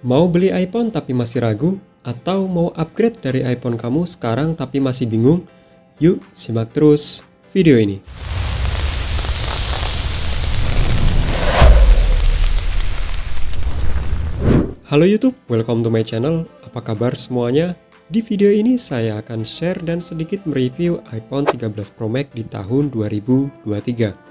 Mau beli iPhone tapi masih ragu? Atau mau upgrade dari iPhone kamu sekarang tapi masih bingung? Yuk, simak terus video ini. Halo YouTube, welcome to my channel. Apa kabar semuanya? Di video ini saya akan share dan sedikit mereview iPhone 13 Pro Max di tahun 2023.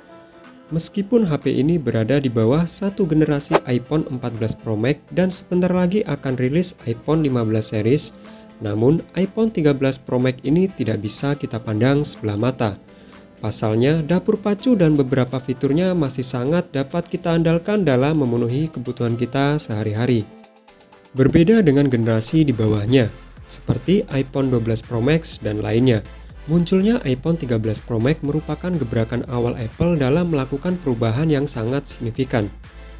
Meskipun HP ini berada di bawah satu generasi iPhone 14 Pro Max dan sebentar lagi akan rilis iPhone 15 series, namun iPhone 13 Pro Max ini tidak bisa kita pandang sebelah mata. Pasalnya, dapur pacu dan beberapa fiturnya masih sangat dapat kita andalkan dalam memenuhi kebutuhan kita sehari-hari. Berbeda dengan generasi di bawahnya, seperti iPhone 12 Pro Max dan lainnya. Munculnya iPhone 13 Pro Max merupakan gebrakan awal Apple dalam melakukan perubahan yang sangat signifikan.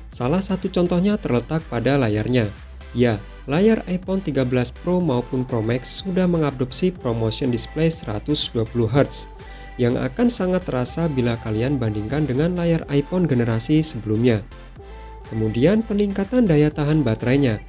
Salah satu contohnya terletak pada layarnya. Ya, layar iPhone 13 Pro maupun Pro Max sudah mengadopsi ProMotion Display 120Hz, yang akan sangat terasa bila kalian bandingkan dengan layar iPhone generasi sebelumnya. Kemudian peningkatan daya tahan baterainya.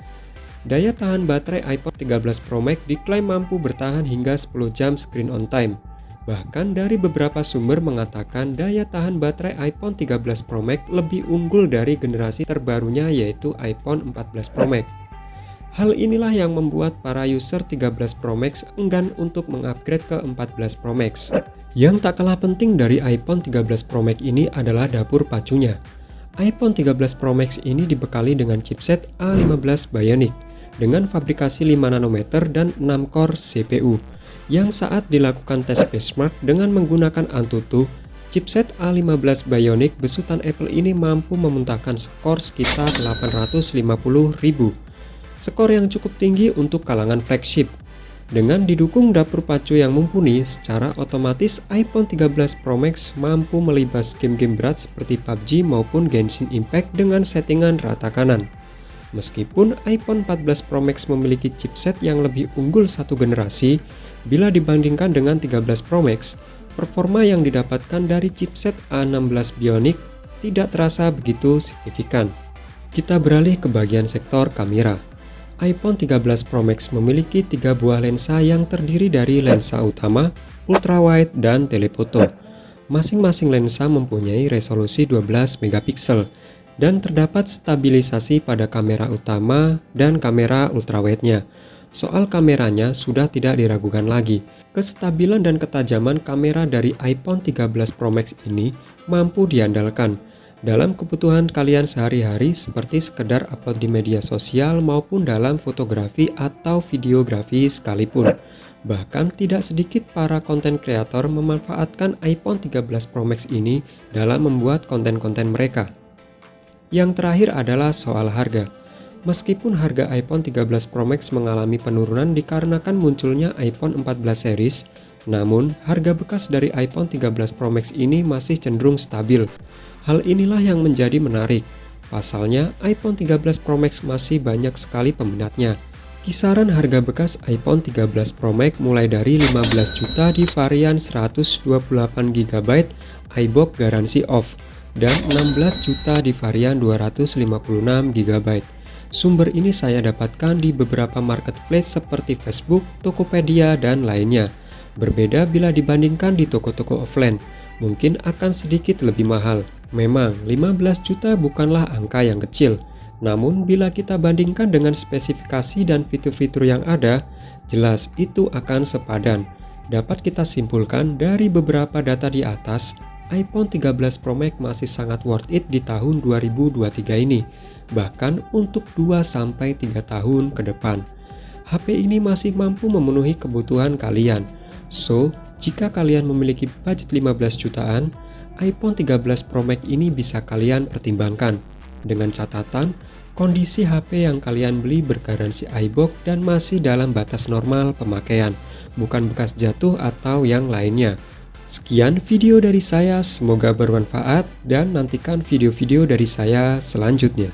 Daya tahan baterai iPhone 13 Pro Max diklaim mampu bertahan hingga 10 jam screen on time. Bahkan dari beberapa sumber mengatakan daya tahan baterai iPhone 13 Pro Max lebih unggul dari generasi terbarunya yaitu iPhone 14 Pro Max. Hal inilah yang membuat para user 13 Pro Max enggan untuk mengupgrade ke 14 Pro Max. Yang tak kalah penting dari iPhone 13 Pro Max ini adalah dapur pacunya. iPhone 13 Pro Max ini dibekali dengan chipset A15 Bionic dengan fabrikasi 5 nanometer dan 6 core CPU, yang saat dilakukan tes benchmark dengan menggunakan Antutu, chipset A15 Bionic besutan Apple ini mampu memuntahkan skor sekitar 850.000, skor yang cukup tinggi untuk kalangan flagship. Dengan didukung dapur pacu yang mumpuni, secara otomatis iPhone 13 Pro Max mampu melibas game-game berat seperti PUBG maupun Genshin Impact dengan settingan rata kanan. Meskipun iPhone 14 Pro Max memiliki chipset yang lebih unggul satu generasi, bila dibandingkan dengan 13 Pro Max, performa yang didapatkan dari chipset A16 Bionic tidak terasa begitu signifikan. Kita beralih ke bagian sektor kamera. iPhone 13 Pro Max memiliki 3 buah lensa yang terdiri dari lensa utama, ultrawide, dan telefoto. Masing-masing lensa mempunyai resolusi 12 megapiksel dan terdapat stabilisasi pada kamera utama dan kamera ultrawide-nya. Soal kameranya sudah tidak diragukan lagi. Kestabilan dan ketajaman kamera dari iPhone 13 Pro Max ini mampu diandalkan dalam kebutuhan kalian sehari-hari seperti sekedar upload di media sosial maupun dalam fotografi atau videografi sekalipun. Bahkan tidak sedikit para konten kreator memanfaatkan iPhone 13 Pro Max ini dalam membuat konten-konten mereka. Yang terakhir adalah soal harga. Meskipun harga iPhone 13 Pro Max mengalami penurunan dikarenakan munculnya iPhone 14 series, namun harga bekas dari iPhone 13 Pro Max ini masih cenderung stabil. Hal inilah yang menjadi menarik. Pasalnya, iPhone 13 Pro Max masih banyak sekali peminatnya. Kisaran harga bekas iPhone 13 Pro Max mulai dari 15 juta di varian 128GB iBox garansi off dan 16 juta di varian 256GB. Sumber ini saya dapatkan di beberapa marketplace seperti Facebook, Tokopedia, dan lainnya. Berbeda bila dibandingkan di toko-toko offline, mungkin akan sedikit lebih mahal. Memang 15 juta bukanlah angka yang kecil, namun bila kita bandingkan dengan spesifikasi dan fitur-fitur yang ada, jelas itu akan sepadan. Dapat kita simpulkan dari beberapa data di atas, iPhone 13 Pro Max masih sangat worth it di tahun 2023 ini, bahkan untuk 2-3 tahun ke depan. HP ini masih mampu memenuhi kebutuhan kalian. So, jika kalian memiliki budget 15 jutaan, iPhone 13 Pro Max ini bisa kalian pertimbangkan. Dengan catatan, kondisi HP yang kalian beli bergaransi iBox dan masih dalam batas normal pemakaian, bukan bekas jatuh atau yang lainnya. Sekian video dari saya, semoga bermanfaat dan nantikan video-video dari saya selanjutnya.